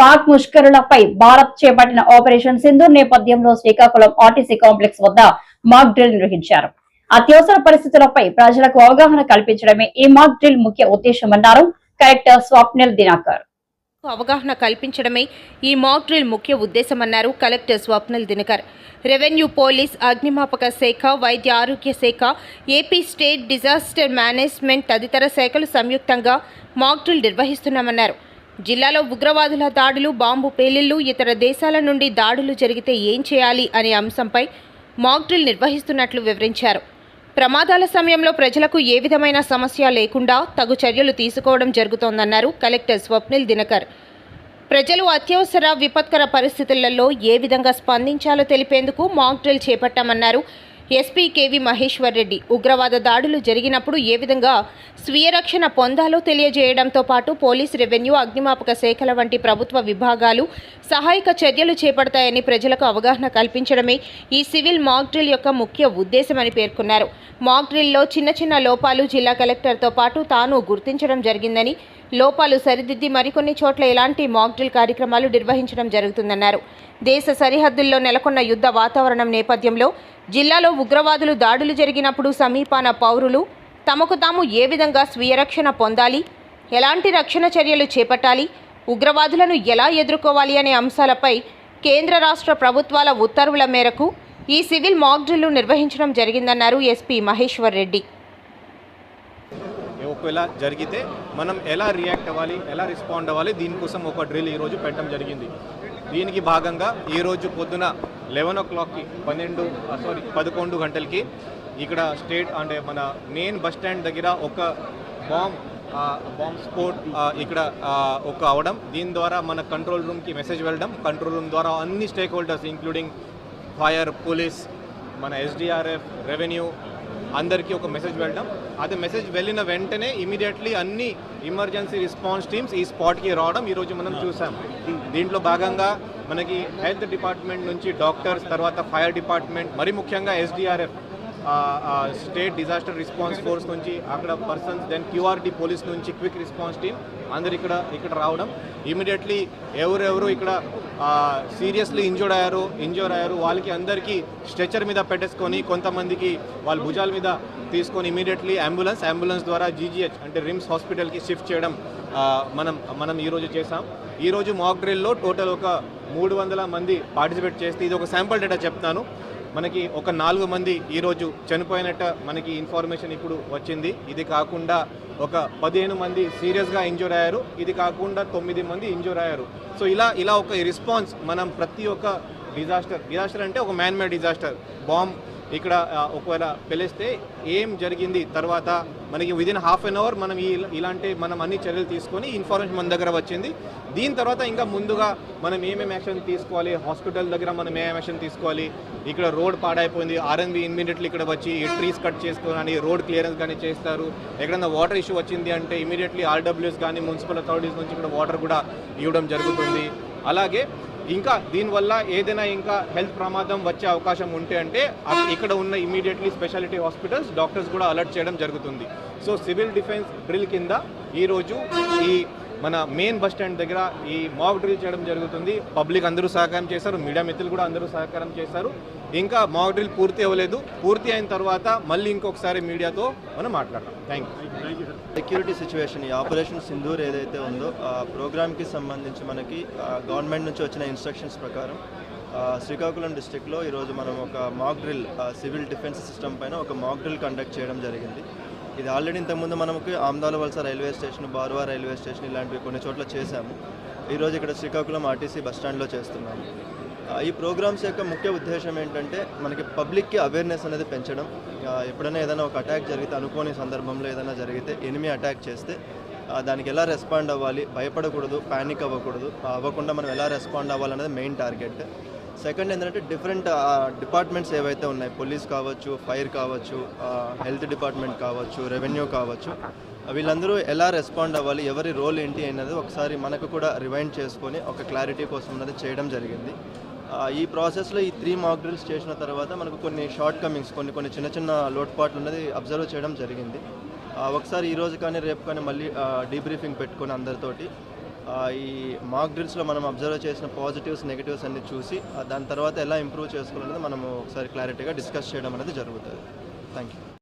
పాక్ ముష్కరులపై భారత్ చేపట్టిన ఆపరేషన్ సింధూర్ నేపథ్యంలో Srikakulam RTC complex వద్ద మాక్ డ్రిల్ నిర్వహించారు. అత్యవసర పరిస్థితులపై ప్రజలకు అవగాహన కల్పించడమే ఈ మాక్ డ్రిల్ ముఖ్య ఉద్దేశమన్నారు కలెక్టర్ స్వప్నిల్ దినకర్. అవగాహన కల్పించడమే ఈ మాక్ డ్రిల్ ముఖ్య ఉద్దేశమన్నారు collector Swapnil Dinkar. Revenue, police, అగ్నిమాపక శాఖ, వైద్య ఆరోగ్య శాఖ, ఏపీ స్టేట్ డిజాస్టర్ మేనేజ్మెంట్ తదితర శాఖలు సంయుక్తంగా మాక్ డ్రిల్ నిర్వహిస్తున్నామన్నారు. జిల్లాలో ఉగ్రవాదుల దాడులు, బాంబు పేలుళ్లు, ఇతర దేశాల నుండి దాడులు జరిగితే ఏం చేయాలి అనే అంశంపై మాక్ డ్రిల్ నిర్వహిస్తున్నట్లు వివరించారు. ప్రమాదాల సమయంలో ప్రజలకు ఏ విధమైన సమస్య లేకుండా తగు చర్యలు తీసుకోవడం జరుగుతోందన్నారు కలెక్టర్ స్వప్నిల్ దినకర్. ప్రజలు అత్యవసర విపత్కర పరిస్థితులలో ఏ విధంగా స్పందించాలో తెలిపేందుకు మాక్ డ్రిల్ చేపట్టామన్నారు ఎస్పీ కేవి మహేశ్వర్ రెడ్డి. ఉగ్రవాద దాడులు జరిగినప్పుడు ఏ విధంగా స్వీయ రక్షణ పొందాలో తెలియజేయడంతో పాటు పోలీస్, రెవెన్యూ, అగ్నిమాపక శాఖల వంటి ప్రభుత్వ విభాగాలు సహాయక చర్యలు చేపడతాయని ప్రజలకు అవగాహన కల్పించడమే ఈ సివిల్ మాక్ డ్రిల్ యొక్క ముఖ్య ఉద్దేశమని పేర్కొన్నారు. మాక్ డ్రిల్లో చిన్న చిన్న లోపాలు జిల్లా కలెక్టర్తో పాటు తాను గుర్తించడం జరిగిందని, లోపాలు సరిదిద్ది మరికొన్ని చోట్ల ఇలాంటి మాక్ డ్రిల్ కార్యక్రమాలు నిర్వహించడం జరుగుతుందన్నారు. దేశ సరిహద్దుల్లో నెలకొన్న యుద్ధ వాతావరణం నేపథ్యంలో జిల్లాలో ఉగ్రవాదులు దాడులు జరిగినప్పుడు సమీపాన పౌరులు తమకు తాము ఏ విధంగా స్వీయ రక్షణ పొందాలి, ఎలాంటి రక్షణ చర్యలు చేపట్టాలి, ఉగ్రవాదులను ఎలా ఎదుర్కోవాలి అనే అంశాలపై కేంద్ర రాష్ట్ర ప్రభుత్వాల ఉత్తర్వుల మేరకు ఈ సివిల్ మాక్ డ్రిల్ నిర్వహించడం జరిగిందన్నారు ఎస్పీ మహేశ్వర్ రెడ్డి. ఒకవేళ జరిగితే మనం ఎలా రియాక్ట్ అవ్వాలి, ఎలా రెస్పాండ్ అవ్వాలి, దీనికోసం ఒక డ్రిల్ ఈరోజు పెట్టడం జరిగింది. దీనికి భాగంగా ఈరోజు పొద్దున 11 o'clockకి 11 గంటలకి ఇక్కడ స్టేట్ అంటే మన మెయిన్ బస్ స్టాండ్ దగ్గర ఒక బాంబ్ స్పోర్ట్ ఇక్కడ ఒక అవడం, దీని ద్వారా మన కంట్రోల్ రూమ్కి మెసేజ్ వెళ్ళడం, కంట్రోల్ రూమ్ ద్వారా అన్ని stake holders including fire, police, మన ఎస్డిఆర్ఎఫ్, రెవెన్యూ అందరికీ ఒక మెసేజ్ వెళ్ళడం. అదే మెసేజ్ వెళ్ళిన వెంటనే ఇమీడియట్లీ అన్ని ఎమర్జెన్సీ రెస్పాన్స్ టీమ్స్ ఈ స్పాట్కి రావడం ఈరోజు మనం చూసాం. దీంట్లో భాగంగా మనకి హెల్త్ డిపార్ట్మెంట్ నుంచి డాక్టర్స్, తర్వాత ఫైర్ డిపార్ట్మెంట్, మరి ముఖ్యంగా SDRF state disaster response force నుంచి అక్కడ పర్సన్స్, దెన్ క్యూఆర్టీ పోలీస్ నుంచి క్విక్ రెస్పాన్స్ టీమ్ అందరు ఇక్కడ రావడం. ఇమీడియట్లీ ఎవరెవరు ఇక్కడ సీరియస్లీ ఇంజూర్ అయ్యారు వాళ్ళకి అందరికీ స్ట్రెచర్ మీద పెట్టేసుకొని, కొంతమందికి వాళ్ళ భుజాల మీద తీసుకొని ఇమీడియట్లీ అంబులెన్స్ ద్వారా జీజీహెచ్ అంటే రిమ్స్ హాస్పిటల్కి షిఫ్ట్ చేయడం మనం ఈరోజు చేసాం. ఈరోజు మాక్ డ్రిల్లో టోటల్ ఒక 300 మంది పార్టిసిపేట్ చేస్తే, ఇది ఒక శాంపుల్ డేటా చెప్తాను. మనకి ఒక 4 మంది ఈరోజు చనిపోయినట్టు మనకి ఇన్ఫర్మేషన్ ఇప్పుడు వచ్చింది. ఇది కాకుండా ఒక 15 మంది సీరియస్గా ఇంజూర్ అయ్యారు. ఇది కాకుండా 9 మంది ఇంజూర్ అయ్యారు. సో ఇలా ఒక రెస్పాన్స్ మనం ప్రతి ఒక్క డిజాస్టర్ అంటే ఒక మ్యాన్ మేడ్ డిజాస్టర్, బాంబ్ ఇక్కడ ఒకవేళ పిలిస్తే ఏం జరిగింది, తర్వాత మనకి విదిన్ ½ an hour మనం అన్ని చర్యలు తీసుకొని ఇన్ఫర్మేషన్ మన దగ్గర వచ్చింది. దీని తర్వాత ఇంకా ముందుగా మనం ఏమేమి యాక్షన్ తీసుకోవాలి, హాస్పిటల్ దగ్గర మనం ఏమేమి యాక్షన్ తీసుకోవాలి, ఇక్కడ రోడ్ పాడైపోయింది, ఆర్ఎన్బి ఇమ్మీడియట్లీ ఇక్కడ వచ్చి ట్రీస్ కట్ చేసుకొని రోడ్ క్లియరెన్స్ కానీ చేస్తారు. ఎక్కడైనా వాటర్ ఇష్యూ వచ్చింది అంటే ఇమీడియట్లీ ఆర్డబ్ల్యూఎస్ కానీ మున్సిపల్ అథారిటీస్ నుంచి ఇక్కడ వాటర్ కూడా ఇవ్వడం జరుగుతుంది. అలాగే ఇంకా దీనివల్ల ఏదైనా ఇంకా హెల్త్ ప్రమాదం వచ్చే అవకాశం ఉంటే అంటే ఇక్కడ ఉన్న ఇమీడియట్లీ స్పెషాలిటీ హాస్పిటల్స్, డాక్టర్స్ కూడా అలర్ట్ చేయడం జరుగుతుంది. సో సివిల్ డిఫెన్స్ డ్రిల్ కింద ఈరోజు ఈ మన మెయిన్ బస్ స్టాండ్ దగ్గర ఈ మాక్ డ్రిల్ చేయడం జరుగుతుంది. పబ్లిక్ అందరూ సహకారం చేశారు, మీడియా మిత్రులు కూడా అందరూ సహకారం చేశారు. ఇంకా మాక్ డ్రిల్ పూర్తి అవ్వలేదు. పూర్తి అయిన తర్వాత మళ్ళీ ఇంకొకసారి మీడియాతో మనం మాట్లాడతాం. Thank you. సెక్యూరిటీ సిచ్యువేషన్, ఈ ఆపరేషన్ సింధూర్ ఏదైతే ఉందో ఆ ప్రోగ్రామ్కి సంబంధించి మనకి గవర్నమెంట్ నుంచి వచ్చిన ఇన్స్ట్రక్షన్స్ ప్రకారం శ్రీకాకుళం డిస్టిక్లో ఈరోజు మనం ఒక mock drill, civil defence system పైన ఒక మాక్ డ్రిల్ కండక్ట్ చేయడం జరిగింది. ఇది ఆల్రెడీ ఇంతకుముందు మనకి ఆమ్దాల వలస railway station, Barwa railway station ఇలాంటివి కొన్ని చోట్ల చేశాము. ఈరోజు ఇక్కడ శ్రీకాకుళం ఆర్టీసీ బస్టాండ్లో చేస్తున్నాము. ఈ ప్రోగ్రామ్స్ యొక్క ముఖ్య ఉద్దేశం ఏంటంటే మనకి పబ్లిక్కి అవేర్నెస్ అనేది పెంచడం. ఎప్పుడైనా ఏదైనా ఒక అటాక్ జరిగితే, అనుకోని సందర్భంలో ఏదైనా జరిగితే, ఎనిమీ అటాక్ చేస్తే దానికి ఎలా రెస్పాండ్ అవ్వాలి, భయపడకూడదు, ప్యానిక్ అవ్వకుండా మనం ఎలా రెస్పాండ్ అవ్వాలనేది మెయిన్ టార్గెట్. సెకండ్ ఏంటంటే డిఫరెంట్ డిపార్ట్మెంట్స్ ఏవైతే ఉన్నాయి, పోలీస్ కావచ్చు, ఫైర్ కావచ్చు, హెల్త్ డిపార్ట్మెంట్ కావచ్చు, రెవెన్యూ కావచ్చు, వీళ్ళందరూ ఎలా రెస్పాండ్ అవ్వాలి, ఎవరి రోల్ ఏంటి అనేది ఒకసారి మనకు కూడా రివైండ్ చేసుకొని ఒక క్లారిటీ కోసం అనేది చేయడం జరిగింది. ఈ ప్రాసెస్లో ఈ 3 మాక్ డ్రిల్స్ చేసిన తర్వాత మనకు కొన్ని షార్ట్ కమింగ్స్, కొన్ని చిన్న లోటుపాట్లు ఉన్నది అబ్జర్వ్ చేయడం జరిగింది. ఒకసారి ఈరోజు కానీ రేపు కానీ మళ్ళీ డీబ్రీఫింగ్ పెట్టుకొని అందరితోటి ఈ మాక్ డ్రిల్స్లో మనం అబ్జర్వ్ చేసిన పాజిటివ్స్ నెగిటివ్స్ అన్ని చూసి దాని తర్వాత ఎలా ఇంప్రూవ్ చేసుకోవాలనేది మనము ఒకసారి క్లారిటీగా డిస్కస్ చేయడం అనేది జరుగుతుంది. Thank you.